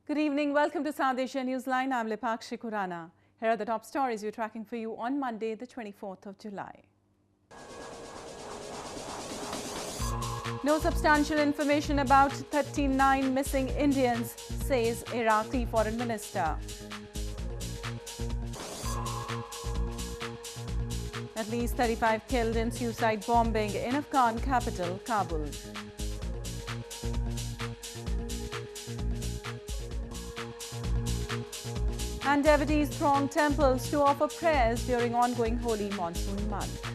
Good evening. Welcome to South Asia Newsline. I'm Lipakshi Khurana. Here are the top stories we're tracking for you on Monday, the 24th of July. No substantial information about 39 missing Indians, says Iraqi Foreign Minister. At least 35 killed in suicide bombing in Afghan capital, Kabul. And devotees throng temples to offer prayers during ongoing holy monsoon month.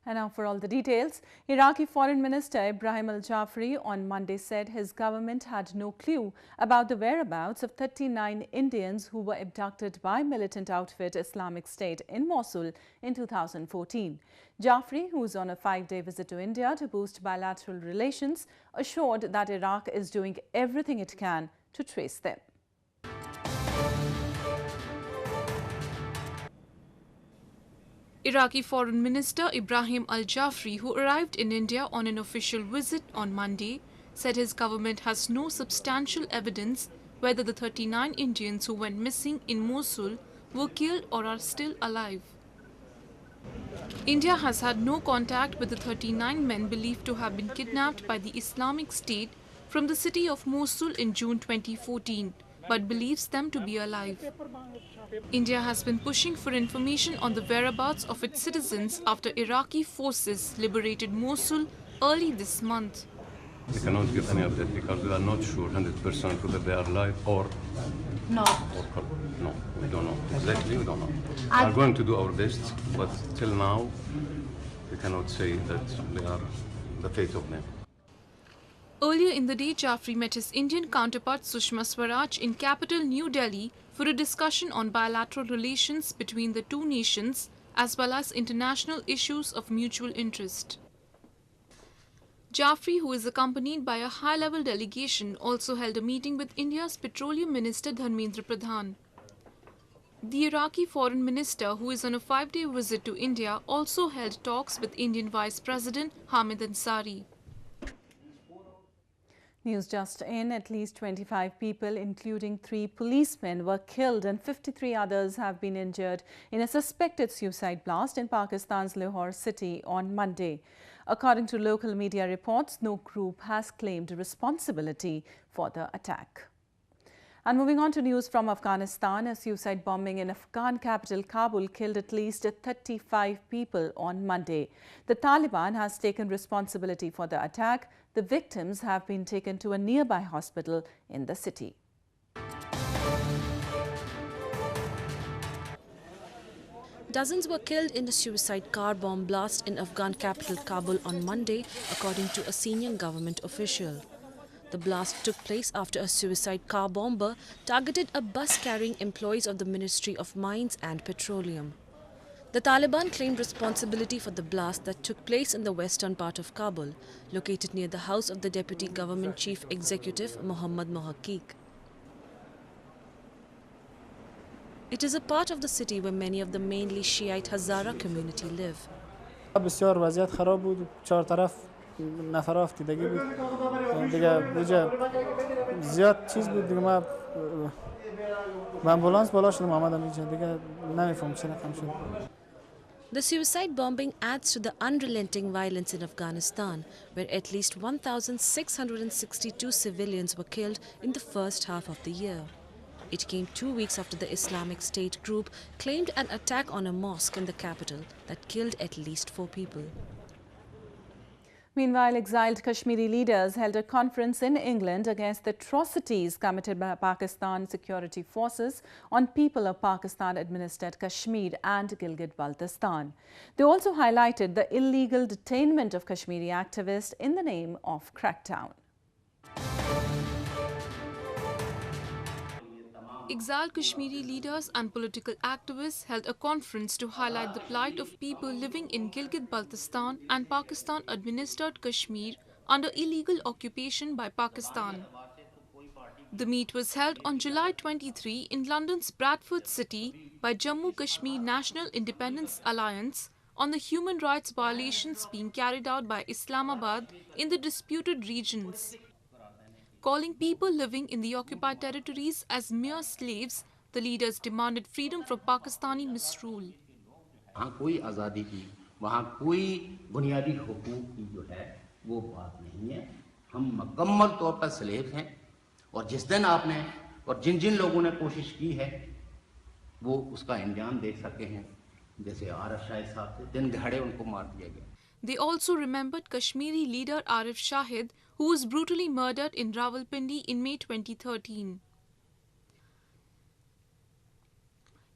And now for all the details. Iraqi Foreign Minister Ibrahim al-Jaafari on Monday said his government had no clue about the whereabouts of 39 Indians who were abducted by militant outfit Islamic State in Mosul in 2014. Jaafari, who is on a 5-day visit to India to boost bilateral relations, assured that Iraq is doing everything it can to trace them. Iraqi Foreign Minister Ibrahim al-Jaafari, who arrived in India on an official visit on Monday, said his government has no substantial evidence whether the 39 Indians who went missing in Mosul were killed or are still alive. India has had no contact with the 39 men believed to have been kidnapped by the Islamic State from the city of Mosul in June 2014, but believes them to be alive. India has been pushing for information on the whereabouts of its citizens after Iraqi forces liberated Mosul early this month. We cannot give any update because we are not sure 100% whether they are alive or no. No, we don't know. Exactly, we don't know. We are going to do our best, but till now, we cannot say that they are the fate of them. Earlier in the day, Jaafari met his Indian counterpart Sushma Swaraj in capital New Delhi for a discussion on bilateral relations between the two nations as well as international issues of mutual interest. Jaafari, who is accompanied by a high-level delegation, also held a meeting with India's Petroleum Minister Dharmendra Pradhan. The Iraqi Foreign Minister, who is on a 5-day visit to India, also held talks with Indian Vice President Hamid Ansari. News just in, at least 25 people, including 3 policemen, were killed and 53 others have been injured in a suspected suicide blast in Pakistan's Lahore city on Monday. According to local media reports, no group has claimed responsibility for the attack. And moving on to news from Afghanistan, a suicide bombing in Afghan capital Kabul killed at least 35 people on Monday. The Taliban has taken responsibility for the attack. The victims have been taken to a nearby hospital in the city. Dozens were killed in a suicide car bomb blast in Afghan capital Kabul on Monday, according to a senior government official. The blast took place after a suicide car bomber targeted a bus carrying employees of the Ministry of Mines and Petroleum. The Taliban claimed responsibility for the blast that took place in the western part of Kabul, located near the house of the Deputy Government Chief Executive Mohammad Mohaqiq. It is a part of the city where many of the mainly Shi'ite Hazara community live. بسیار وضعیت خراب بود 4 طرف نفر افتیدگی بود دیگه اونجا زیاد چیز بود دیگه ما با امبولانس بالا شدم اومدم اینجا دیگه نمیفهمم چه رقم شد. The suicide bombing adds to the unrelenting violence in Afghanistan, where at least 1,662 civilians were killed in the first half of the year. It came 2 weeks after the Islamic State group claimed an attack on a mosque in the capital that killed at least 4 people. Meanwhile, exiled Kashmiri leaders held a conference in England against the atrocities committed by Pakistan security forces on people of Pakistan-administered Kashmir and Gilgit-Baltistan. They also highlighted the illegal detainment of Kashmiri activists in the name of crackdown. Exiled Kashmiri leaders and political activists held a conference to highlight the plight of people living in Gilgit-Baltistan and Pakistan-administered Kashmir under illegal occupation by Pakistan. The meet was held on July 23 in London's Bradford City by Jammu Kashmir National Independence Alliance on the human rights violations being carried out by Islamabad in the disputed regions. Calling people living in the occupied territories as mere slaves, the leaders demanded freedom from Pakistani misrule. वहाँ कोई आज़ादी की, वहाँ कोई बुनियादी हुकूक की जो है वो बात नहीं है। हम मुकम्मल तौर पर स्लेव हैं और जिस दिन आपने और जिन जिन लोगों ने कोशिश की है वो उसका अंजाम देख सके हैं, जैसे आरिफ शाहिद साहब थे, दिन दहाड़े उनको मार दिया गया। They also remembered Kashmiri leader Arif Shahid, who was brutally murdered in Rawalpindi in May 2013.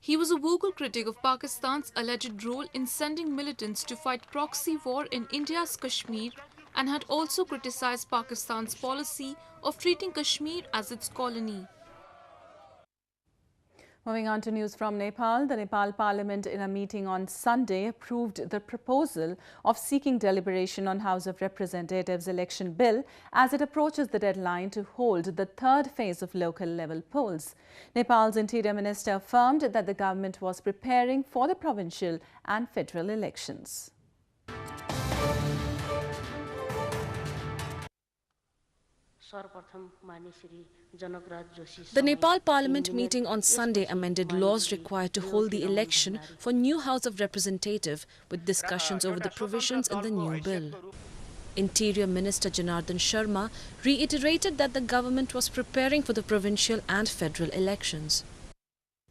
He was a vocal critic of Pakistan's alleged role in sending militants to fight proxy war in India's Kashmir and had also criticized Pakistan's policy of treating Kashmir as its colony. Moving on to news from Nepal, the Nepal Parliament in a meeting on Sunday approved the proposal of seeking deliberation on House of Representatives election bill as it approaches the deadline to hold the third phase of local level polls. Nepal's Interior Minister affirmed that the government was preparing for the provincial and federal elections. The Nepal Parliament meeting on Sunday amended laws required to hold the election for new House of Representatives with discussions over the provisions in the new bill. Interior Minister Janardhan Sharma reiterated that the government was preparing for the provincial and federal elections.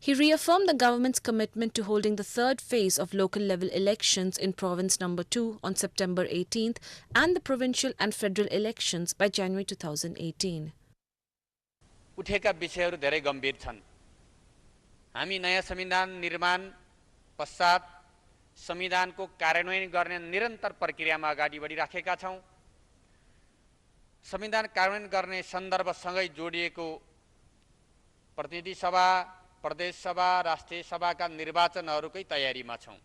He reaffirmed the government's commitment to holding the third phase of local-level elections in Province Number 2 on September 18th and the provincial and federal elections by January 2018. उठेका विषयहरू धेरै गम्भीर छन्। हामी नयाँ संविधान निर्माण पश्चात संविधानको कार्यान्वयन गर्ने निरन्तर प्रक्रियामा अगाडि बढिराखेका छौं। संविधान कार्यान्वयन गर्ने सन्दर्भसँगै जोडिएको प्रतिनिधि सभा, प्रदेश सभा, राष्ट्रिय सभाका निर्वाचनहरूकै तयारीमा छौं।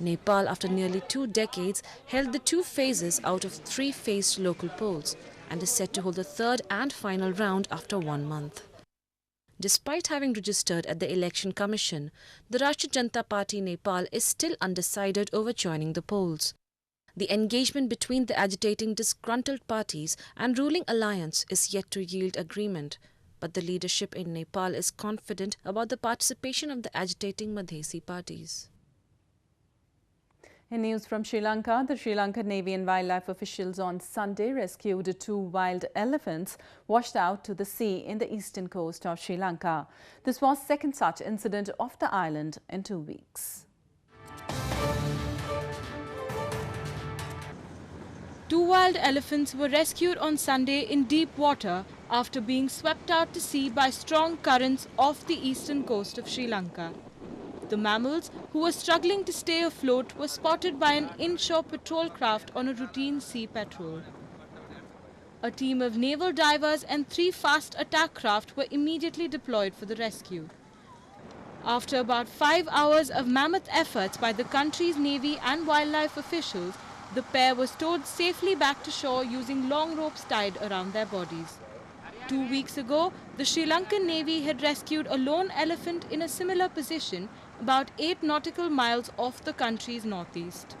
Nepal, after nearly 2 decades, held the 2 phases out of 3 phased local polls and is set to hold the third and final round after 1 month. Despite having registered at the Election Commission, the Rashtriya Janata Party Nepal is still undecided over joining the polls. The engagement between the agitating disgruntled parties and ruling alliance is yet to yield agreement, but the leadership in Nepal is confident about the participation of the agitating Madhesi parties. In news from Sri Lanka, the Sri Lankan Navy and wildlife officials on Sunday rescued 2 wild elephants washed out to the sea in the eastern coast of Sri Lanka. This was the second such incident off the island in 2 weeks. 2 wild elephants were rescued on Sunday in deep water after being swept out to sea by strong currents off the eastern coast of Sri Lanka. The mammals, who were struggling to stay afloat, were spotted by an inshore patrol craft on a routine sea patrol. A team of naval divers and 3 fast attack craft were immediately deployed for the rescue. After about 5 hours of mammoth efforts by the country's navy and wildlife officials, the pair were stowed safely back to shore using long ropes tied around their bodies. 2 weeks ago, the Sri Lankan Navy had rescued a lone elephant in a similar position about 8 nautical miles off the country's northeast.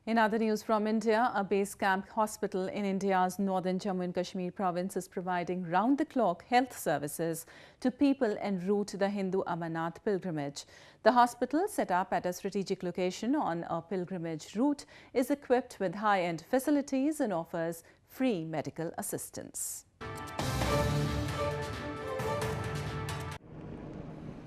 In other news from India, a base camp hospital in India's northern Jammu and Kashmir province is providing round-the-clock health services to people en route to the Hindu Amarnath pilgrimage. The hospital, set up at a strategic location on a pilgrimage route, is equipped with high-end facilities and offers free medical assistance.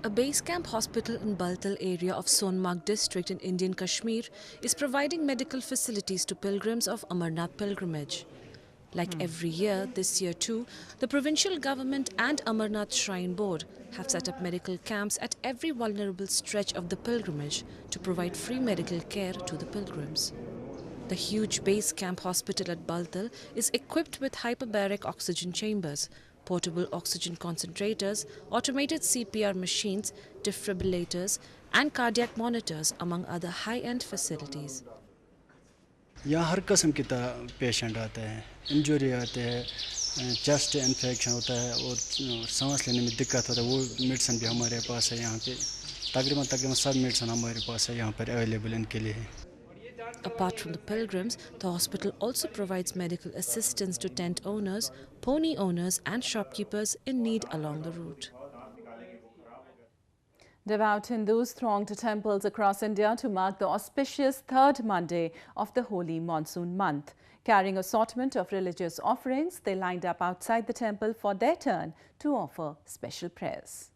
A base camp hospital in Baltal area of Sonmarg district in Indian Kashmir is providing medical facilities to pilgrims of Amarnath pilgrimage. Like every year, this year too, the provincial government and Amarnath Shrine Board have set up medical camps at every vulnerable stretch of the pilgrimage to provide free medical care to the pilgrims. The huge base camp hospital at Baltal is equipped with hyperbaric oxygen chambers, portable oxygen concentrators, automated CPR machines, defibrillators and cardiac monitors among other high-end facilities. यहाँ हर किस्म के patient आते हैं, injury आते हैं, chest infection होता है और सांस लेने में दिक्कत होता है, वो मेडिसिन भी हमारे पास है यहाँ पे तकरीबन सब मेडिसिन हमारे पास है यहाँ पर अवेलेबल इनके लिए है. Apart from the pilgrims, the hospital also provides medical assistance to tent owners, pony owners and shopkeepers in need along the route. Devout Hindus thronged to temples across India to mark the auspicious third Monday of the holy monsoon month. Carrying assortment of religious offerings, they lined up outside the temple for their turn to offer special prayers.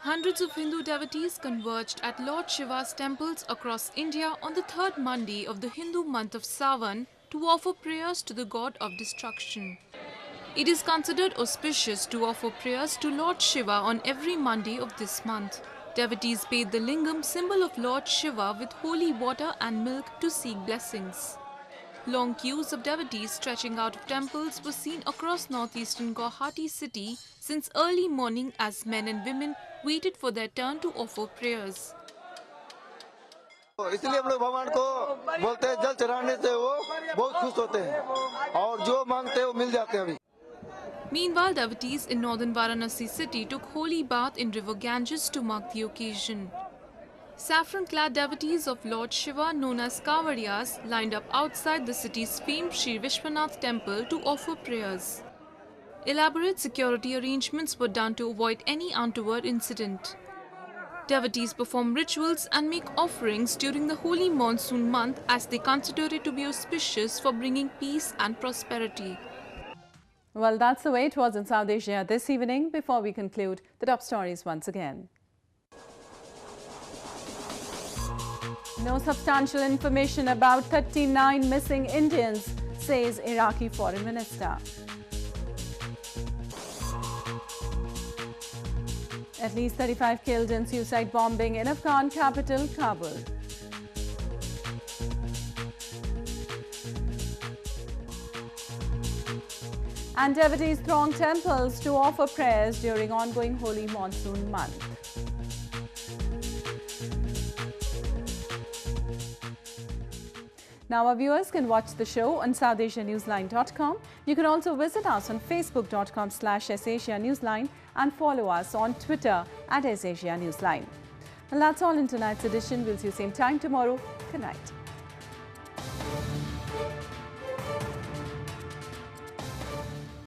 Hundreds of Hindu devotees converged at Lord Shiva's temples across India on the third Monday of the Hindu month of Sawan to offer prayers to the god of destruction. It is considered auspicious to offer prayers to Lord Shiva on every Monday of this month. Devotees bathed the lingam, symbol of Lord Shiva, with holy water and milk to seek blessings. Long queues of devotees stretching out of temples were seen across northeastern Guwahati city since early morning as men and women waited for their turn to offer prayers. इसलिए हम लोग भगवान को बोलते हैं जल चढ़ाने से वो बहुत खुश होते हैं और जो मांगते हैं वो मिल जाते हैं अभी. Meanwhile, devotees in northern Varanasi city took holy bath in river Ganges to mark the occasion. Saffron-clad devotees of Lord Shiva, known as Kavariyas, lined up outside the city's famed Sri Vishwanath temple to offer prayers. Elaborate security arrangements were done to avoid any untoward incident. Devotees perform rituals and make offerings during the holy monsoon month as they consider it to be auspicious for bringing peace and prosperity. Well, that's the way it was in South Asia this evening. Before we conclude, the top stories once again. No substantial information about 39 missing Indians, says Iraqi Foreign Minister. At least 35 killed in suicide bombing in Afghan capital, Kabul. And devotees throng temples to offer prayers during ongoing holy monsoon month. Now our viewers can watch the show on SouthAsiaNewsline.com. You can also visit us on Facebook.com/SAsiaNewsline and follow us on Twitter @SAsiaNewsline. Well, that's all in tonight's edition. We'll see you same time tomorrow. Good night.